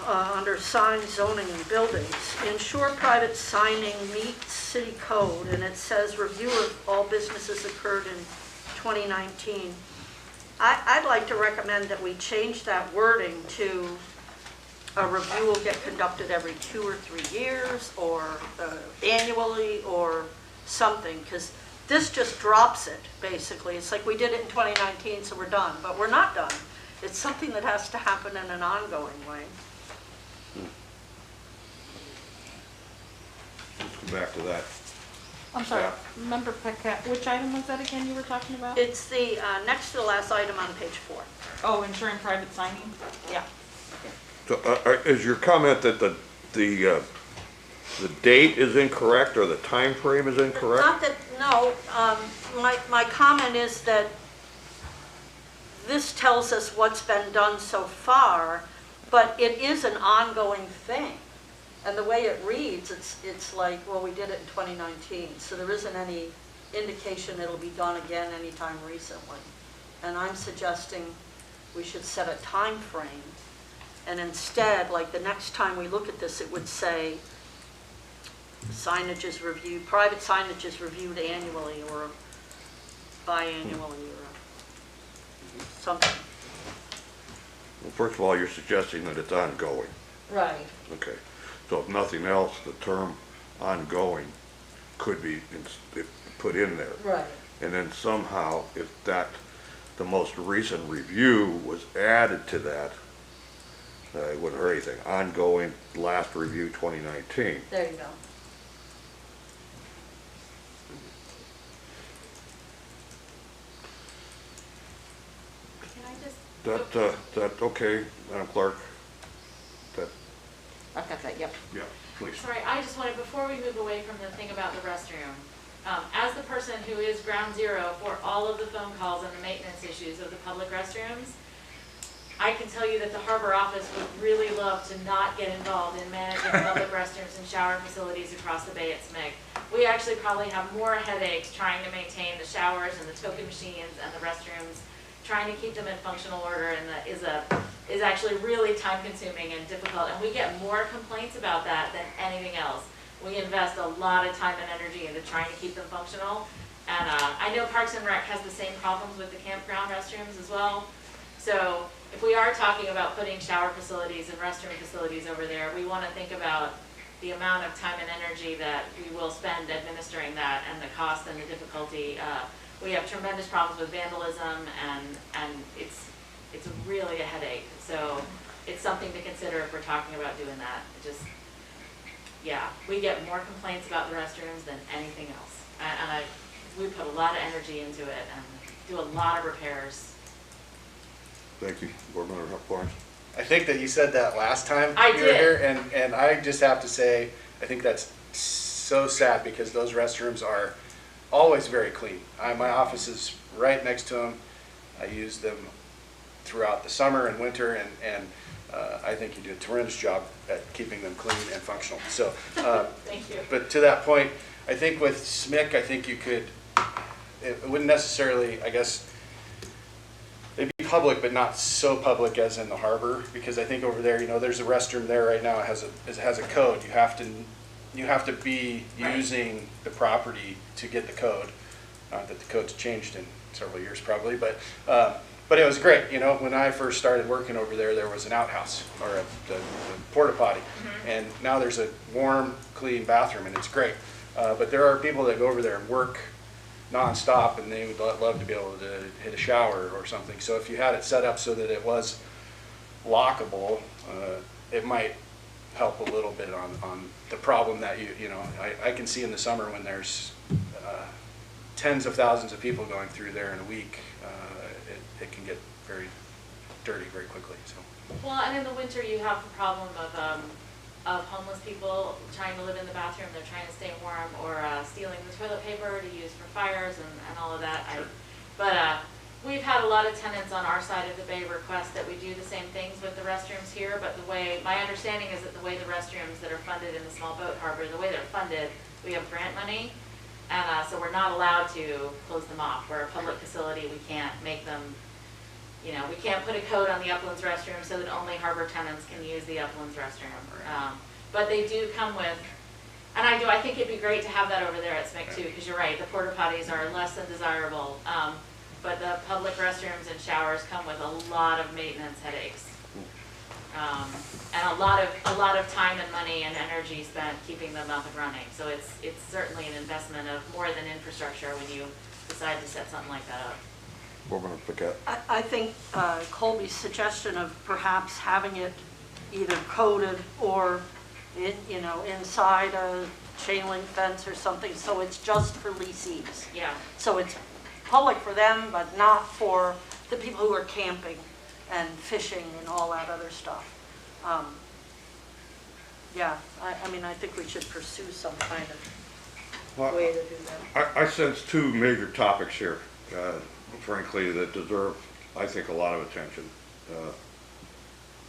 under sign zoning and buildings, ensure private signing meets city code, and it says review of all businesses occurred in 2019. I'd like to recommend that we change that wording to a review will get conducted every 2 or 3 years, or annually, or something, because this just drops it, basically. It's like we did it in 2019, so we're done, but we're not done. It's something that has to happen in an ongoing way. Let's go back to that. I'm sorry, Yeah. member Paquette, which item was that again you were talking about? It's the next to the last item on page 4. Oh, ensuring private signing? Yeah. So, is your comment that the date is incorrect or the time frame is incorrect? Not that, no, my comment is that this tells us what's been done so far, but it is an ongoing thing. And the way it reads, it's like, well, we did it in 2019, so there isn't any indication it'll be done again anytime recently. And I'm suggesting we should set a time frame, and instead, like the next time we look at this, it would say signage is reviewed, private signage is reviewed annually or biannually or something. Well, first of all, you're suggesting that it's ongoing. Right. Okay. So if nothing else, the term ongoing could be put in there. Right. And then somehow, if that, the most recent review was added to that, it wouldn't hurt anything. Ongoing, last review 2019. There you go. Can I just? That okay, Madam Clerk? That, I've got that, yep. yeah, please. Sorry, I just wanted, before we move away from the thing about the restroom, as the person who is ground zero for all of the phone calls and the maintenance issues of the public restrooms, I can tell you that the Harbor office would really love to not get involved in managing public restrooms and shower facilities across the bay at SMIC. We actually probably have more headaches trying to maintain the showers and the token machines and the restrooms, trying to keep them in functional order, and that is actually really time consuming and difficult, and we get more complaints about that than anything else. We invest a lot of time and energy into trying to keep them functional, and I know Parks and Rec has the same problems with the campground restrooms as well. So if we are talking about putting shower facilities and restroom facilities over there, we want to think about the amount of time and energy that we will spend administering that, and the cost and the difficulty. We have tremendous problems with vandalism, and it's really a headache. So it's something to consider if we're talking about doing that. Yeah, we get more complaints about the restrooms than anything else. And we put a lot of energy into it and do a lot of repairs. Thank you, Board Member Florence. I think that you said that last time I you were did. here, and I just have to say, I think that's so sad because those restrooms are always very clean. My office is right next to them. I use them throughout the summer and winter, and I think you do a tremendous job at keeping them clean and functional. So, Thank you. but to that point, I think with SMIC, I think you could, it wouldn't necessarily, I guess, it'd be public, but not so public as in the Harbor, because I think over there, you know, there's a restroom there right now, it has a code. You have to be using the property to get the code. Not that the code's changed in several years probably, but it was great. You know, when I first started working over there, there was an outhouse or a porta potty, and now there's a warm, clean bathroom, and it's great. But there are people that go over there and work nonstop, and they would love to be able to hit a shower or something. So if you had it set up so that it was lockable, it might help a little bit on the problem that you know, I can see in the summer when there's tens of thousands of people going through there in a week, it can get very dirty very quickly, so. Well, and in the winter, you have the problem of homeless people trying to live in the bathroom, they're trying to stay warm, or stealing the toilet paper to use for fires and all of that. But we've had a lot of tenants on our side of the bay request that we do the same things with the restrooms here, but the way, my understanding is that the way the restrooms that are funded in the small boat harbor, the way they're funded, we have grant money, and so we're not allowed to close them off. We're a public facility, we can't make them, you know, we can't put a code on the Uplands restroom so that only harbor tenants can use the Uplands restroom. But they do come with, and I think it'd be great to have that over there at SMIC too, because you're right, the porta potties are less than desirable. But the public restrooms and showers come with a lot of maintenance headaches. And a lot of time and money and energy spent keeping them up and running. So it's certainly an investment of more than infrastructure when you decide to set something like that up. We're gonna pick up. I think Colby's suggestion of perhaps having it either coded or inside a chain link fence or something, so it's just for leasees. Yeah. So it's public for them, but not for the people who are camping and fishing and all that other stuff. Yeah, I mean, I think we should pursue some kind of way to do that. I sense two major topics here, frankly, that deserve, I think, a lot of attention.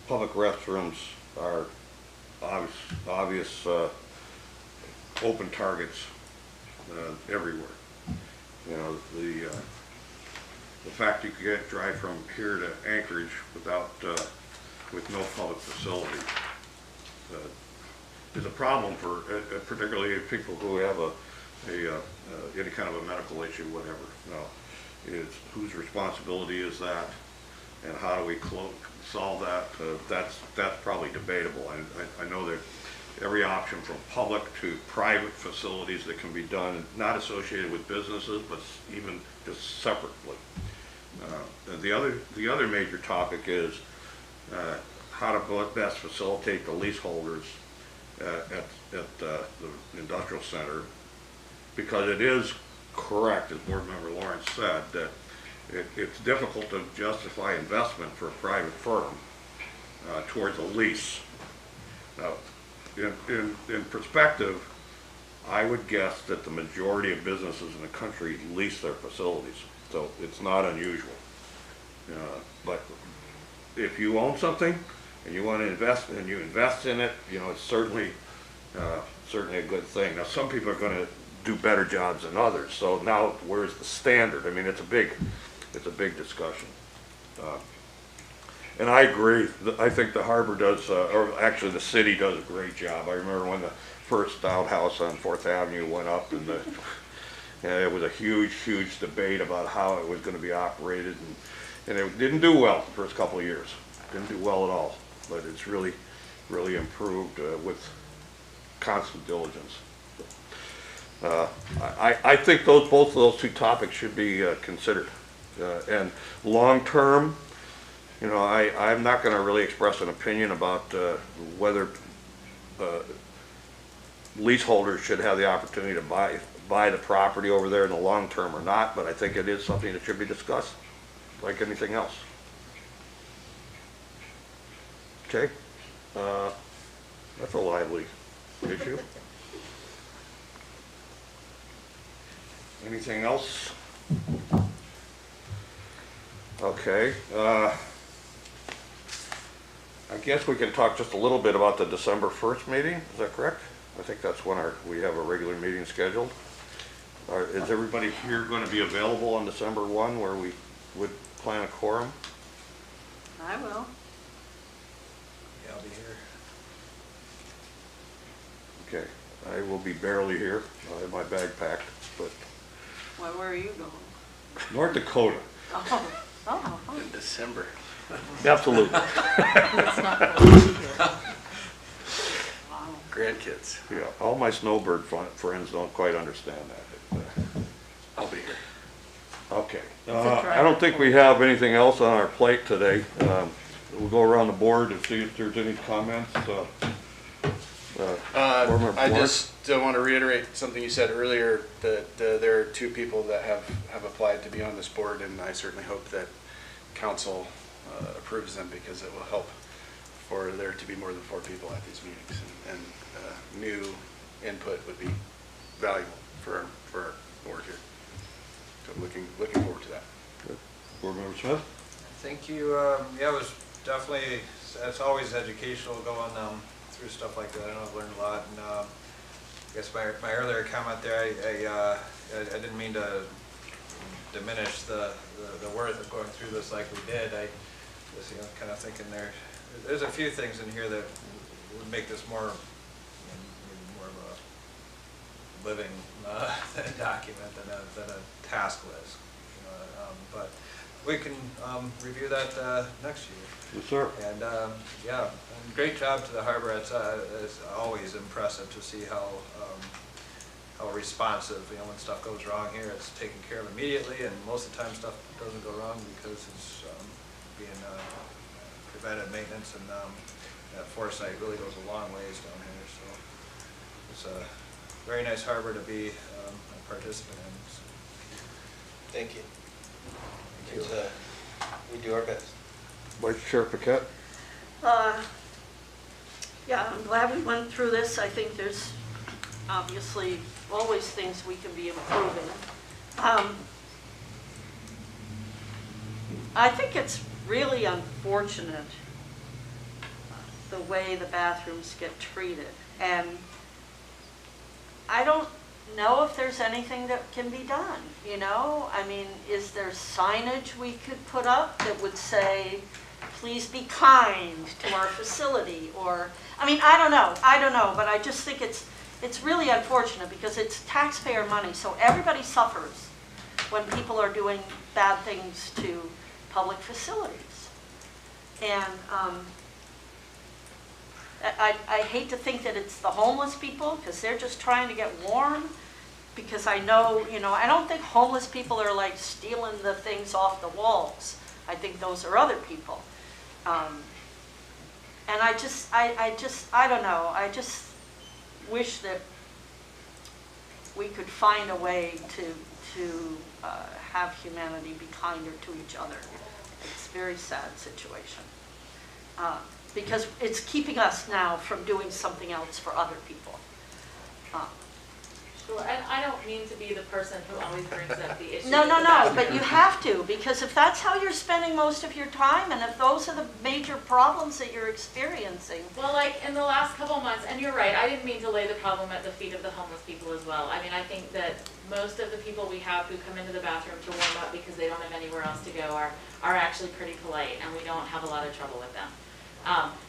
Public restrooms are obvious open targets everywhere. You know, the fact you could drive from here to Anchorage with no public facility is a problem for particularly people who have any kind of a medical issue, whatever. Now, whose responsibility is that, and how do we solve that? That's probably debatable. I know that every option from public to private facilities that can be done, not associated with businesses, but even just separately. The other major topic is how to best facilitate the leaseholders at the industrial center, because it is correct, as Board Member Lawrence said, that it's difficult to justify investment for a private firm towards a lease. Now, in perspective, I would guess that the majority of businesses in the country lease their facilities, so it's not unusual. But if you own something and you want to invest and you invest in it, it's certainly a good thing. Now, some people are going to do better jobs than others, so now where's the standard? I mean, it's a big discussion. And I agree. I think the harbor does, or actually the city does a great job. I remember when the first outhouse on 4th Avenue went up, and it was a huge debate about how it was going to be operated, and it didn't do well the first couple of years. Didn't do well at all, but it's really improved with constant diligence. I think both of those two topics should be considered. And long term, I'm not going to really express an opinion about whether leaseholders should have the opportunity to buy the property over there in the long term or not, but I think it is something that should be discussed, like anything else. Okay? That's a lively issue. Anything else? Okay. I guess we can talk just a little bit about the December 1st meeting. Is that correct? I think that's when we have a regular meeting scheduled. Is everybody here going to be available on December 1 where we would plan a quorum? I will. Yeah, I'll be here. Okay. I will be barely here. I have my bag packed, but Well, where are you going? North Dakota. Oh. In December. Absolutely. It's not going to be here. Wow. Grandkids. Yeah, all my snowbird friends don't quite understand that. I'll be here. Okay. a I don't think we have anything else on our plate today. We'll go around the board and see if there's any comments. Board Member I Lawrence? just want to reiterate something you said earlier, that there are two people that have applied to be on this board, and I certainly hope that council approves them, because it will help for there to be more than 4 people at these meetings, and new input would be valuable for our board here. So looking forward to that. Board Member Smith? Thank you. Yeah, it was definitely, it's always educational going through stuff like that. I know I've learned a lot. And I guess my earlier comment there, I didn't mean to diminish the worth of going through this like we did. I was kind of thinking there's a few things in here that would make this more of a living document than a task list. But we can review that next year. Yes, sir. And yeah, and great job to the harbor. It's always impressive to see how responsive, when stuff goes wrong here, it's taken care of immediately, and most of the time stuff doesn't go wrong because it's being preventive maintenance, and that foresight really goes a long ways down here. So it's a very nice harbor to be a participant in. So. Thank you. We do our best. Vice Chair Paquette? Yeah, I'm glad we went through this. I think there's obviously always things we can be improving. I think it's really unfortunate the way the bathrooms get treated. And I don't know if there's anything that can be done, I mean, is there signage we could put up that would say, please be kind to our facility? Or, I mean, I don't know, but I just think it's really unfortunate because it's taxpayer money, so everybody suffers when people are doing bad things to public facilities. And I hate to think that it's the homeless people, because they're just trying to get warm, because I know, I don't think homeless people are like stealing the things off the walls. I think those are other people. And I don't know, I just wish that we could find a way to have humanity be kinder to each other. It's a very sad situation. Because it's keeping us now from doing something else for other people. Sure, and I don't mean to be the person who always brings up the issue. No, but you have to, because if that's how you're spending most of your time, and if those are the major problems that you're experiencing. Well, like in the last couple months, and you're right, I didn't mean to lay the problem at the feet of the homeless people as well. I mean, I think that most of the people we have who come into the bathroom to warm up because they don't have anywhere else to go are actually pretty polite, and we don't have a lot of trouble with them.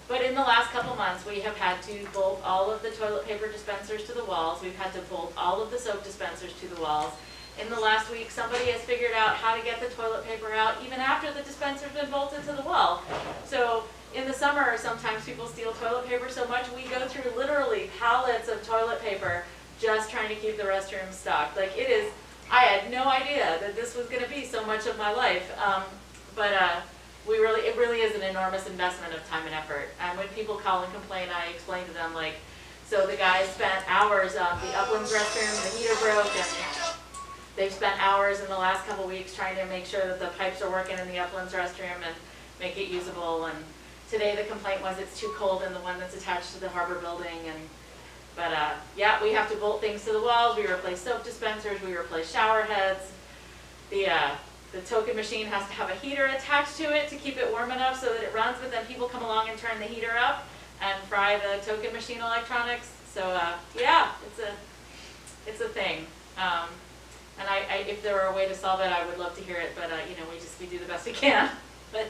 But in the last couple months, we have had to bolt all of the toilet paper dispensers to the walls. We've had to bolt all of the soap dispensers to the walls. In the last week, somebody has figured out how to get the toilet paper out even after the dispenser's been bolted to the wall. So in the summer, sometimes people steal toilet paper so much, we go through literally pallets of toilet paper just trying to keep the restrooms stocked. Like I had no idea that this was going to be so much of my life. It really is an enormous investment of time and effort. And when people call and complain, I explain to them, like, so the guys spent hours, the Uplands restroom, the heater broke, and they've spent hours in the last couple weeks trying to make sure that the pipes are working in the Uplands restroom and make it usable. And today the complaint was it's too cold in the one that's attached to the harbor building. Yeah, we have to bolt things to the walls. We replace soap dispensers. We replace shower heads. The token machine has to have a heater attached to it to keep it warm enough so that it runs, but then people come along and turn the heater up and fry the token machine electronics. So yeah, it's a thing. And if there were a way to solve it, I would love to hear it, but we do the best we can. But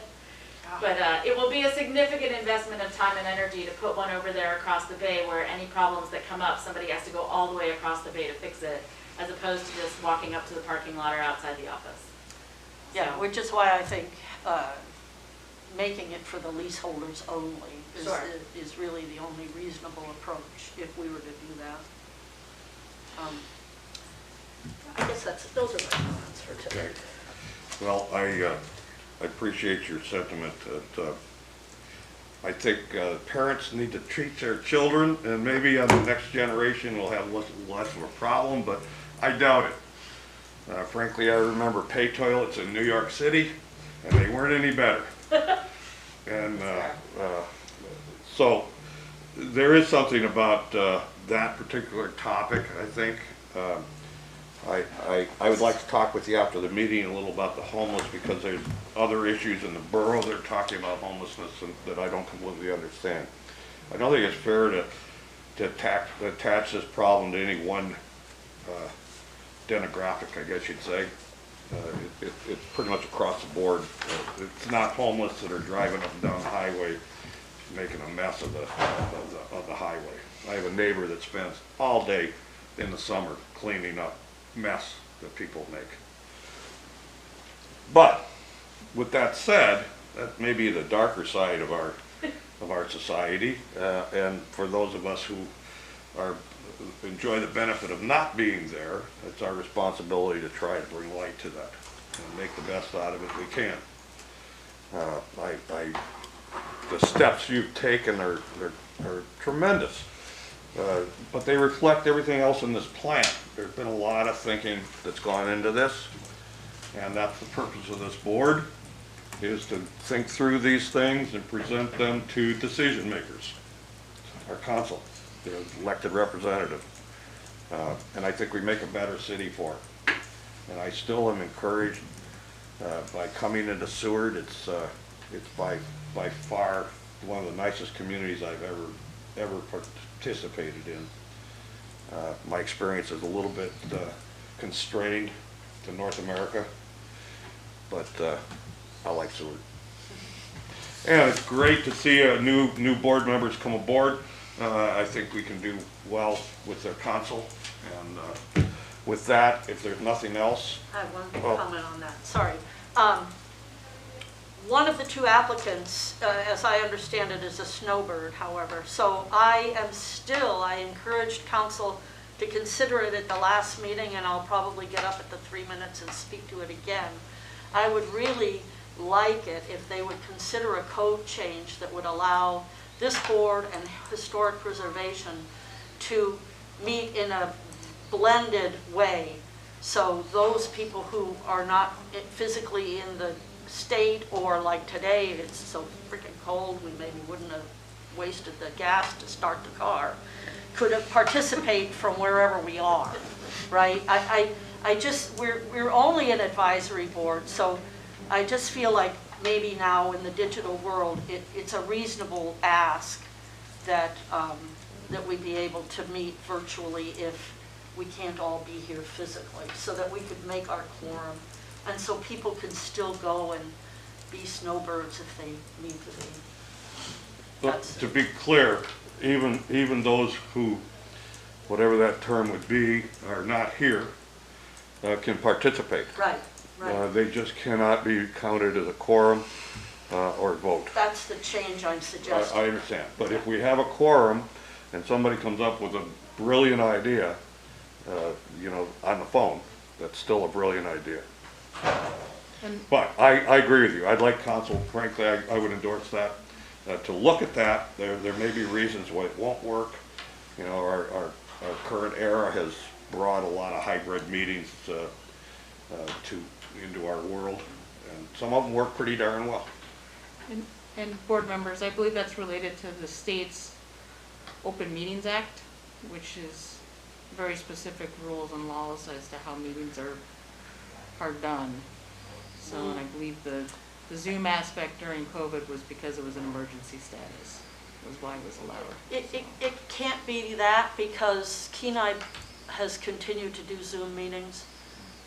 it will be a significant investment of time and energy to put one over there across the bay where any problems that come up, somebody has to go all the way across the bay to fix it, as opposed to just walking up to the parking lot or outside the office. Yeah, which is why I think making it for the leaseholders only is really the only reasonable approach if we were to do that. I guess those are my comments for today. Okay. Well, I appreciate your sentiment that I think parents need to treat their children, and maybe on the next generation we'll have less of a problem, but I doubt it. Frankly, I remember pay toilets in New York City, and they weren't any better. And so there is something about that particular topic, I think. I would like to talk with you after the meeting a little about the homeless, because there's other issues in the borough that are talking about homelessness that I don't completely understand. I don't think it's fair to attach this problem to any one demographic, I guess you'd say. It's pretty much across the board. It's not homeless that are driving up and down the highway making a mess of the highway. I have a neighbor that spends all day in the summer cleaning up mess that people make. But with that said, that may be the darker side of our society, and for those of us who enjoy the benefit of not being there, it's our responsibility to try to bring light to that and make the best out of it we can. The steps you've taken are tremendous, but they reflect everything else in this plan. There's been a lot of thinking that's gone into this, and that's the purpose of this board, is to think through these things and present them to decision makers, our council, the elected representative. And I think we make a better city for it. And I still am encouraged by coming into Seward. It's by far one of the nicest communities I've ever participated in. My experience is a little bit constrained to North America, but I like Seward. And it's great to see new board members come aboard. I think we can do well with their council. And with that, if there's nothing else. I have one comment on that, sorry. One of the two applicants, as I understand it, is a snowbird, however. So I encouraged council to consider it at the last meeting, and I'll probably get up at the 3 minutes and speak to it again. I would really like it if they would consider a code change that would allow this board and historic preservation to meet in a blended way. So those people who are not physically in the state, or like today, it's so freaking cold, we maybe wouldn't have wasted the gas to start the car, could participate from wherever we are, right? We're only an advisory board, so I just feel like maybe now in the digital world, it's a reasonable ask that that we be able to meet virtually if we can't all be here physically, so that we could make our quorum, and so people can still go and be snowbirds if they need to be. But to be clear, even those who, whatever that term would be, are not here, can participate. Right, right. They just cannot be counted as a quorum or vote. That's the change I'm suggesting. I understand, but if we have a quorum and somebody comes up with a brilliant idea, on the phone, that's still a brilliant idea. But I agree with you. I'd like council, frankly, I would endorse that, to look at that. There may be reasons why it won't work. Our current era has brought a lot of hybrid meetings into our world, and some of them work pretty darn well. And board members, I believe that's related to the state's Open Meetings Act, which is very specific rules and laws as to how meetings are done. So, and I believe the Zoom aspect during COVID was because it was an emergency status, was why it was allowed. It can't be that, because Kenai has continued to do Zoom meetings.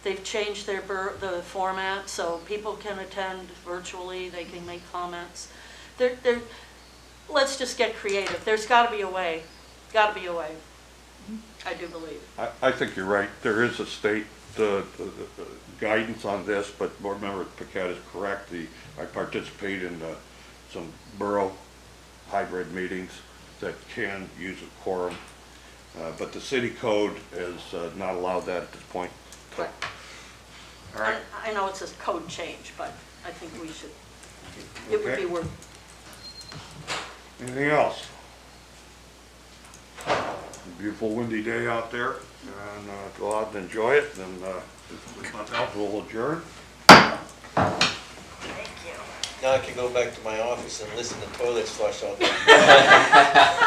They've changed the format, so people can attend virtually, they can make comments. Let's just get creative. There's got to be a way. Got to be a way. I do believe. I think you're right. There is a state guidance on this, but Board Member Paquette is correct. I participate in some borough hybrid meetings that can use a quorum, but the city code has not allowed that at this point. Right. All right. I know it's a code change, but I think we should, it would be worth. Anything else? Beautiful windy day out there, and go out and enjoy it, and we'll adjourn. Thank you. Now I can go back to my office and listen to toilets flush all day.